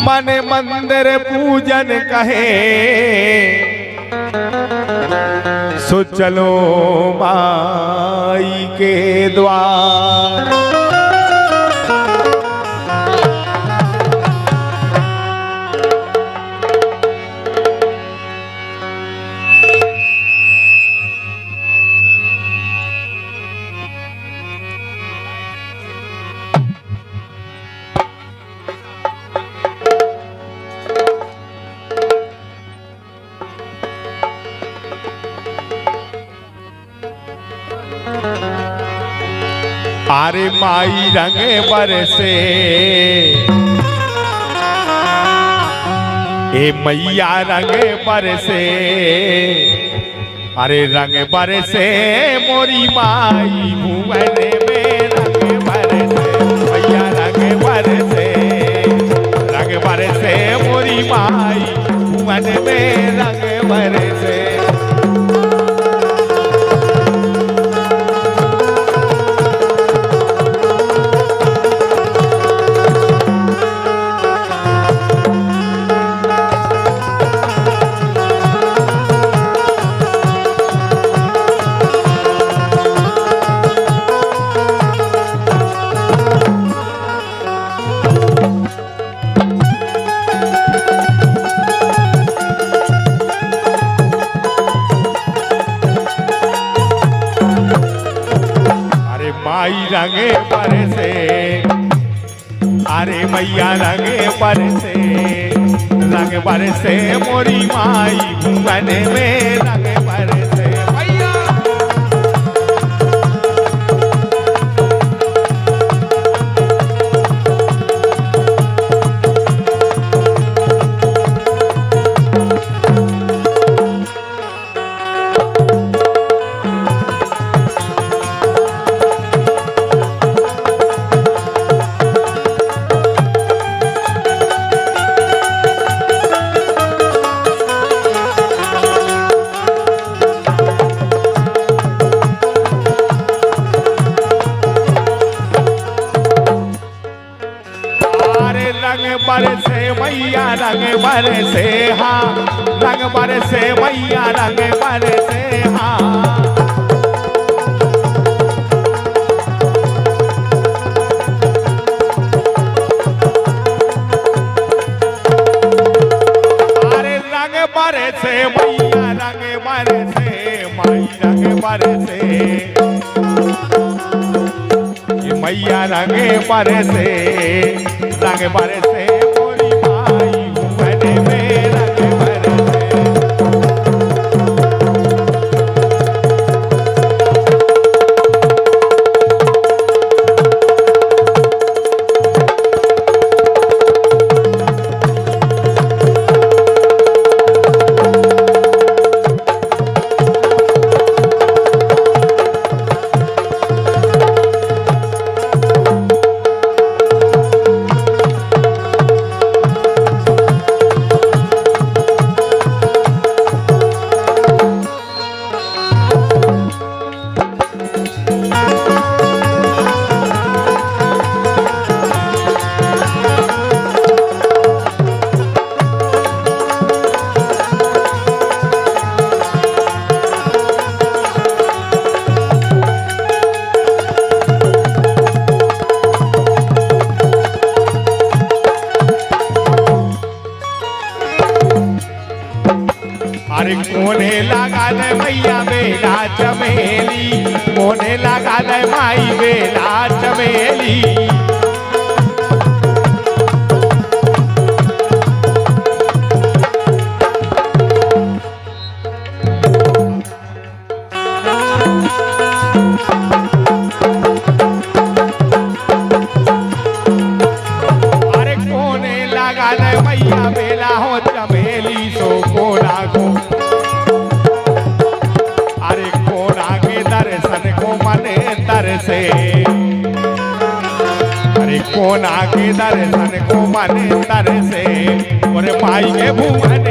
मन मंदिर पूजन कहे सो चलो माई के द्वार। अरे माई रंग बरसे ए मैया रंग बरसे, अरे रंग बरसे मोरी माई भुवन में रंग बरसे, मैया रंग बरसे, रंग बरसे मोरी माई भुवन में रंग बरसे। माई रंगे बरसे, अरे मैया रंगे बरसे, रंग बरसे मोरी माई भुवन में रंग बरसे मैया। रंग बरसे मैया रंग बरसे हाँ, रंग बरसे मैया रंग बरसे हाँ। अरे रंग बरसे मैया रंग बरसे, माई रंग बरसे, मैया रंग बरसे, रंग बरसे मोरी माई भुवन में रंग बरसे। अरे कोने लगा दे मैया बेला चमेली, कोने लगा दे माई बेला चमेली। अरे कोने लगा दे मैया बेला हो चमेली सो कोना को, से अरे कोना के दर्शन को मन तर से और माई के भुवन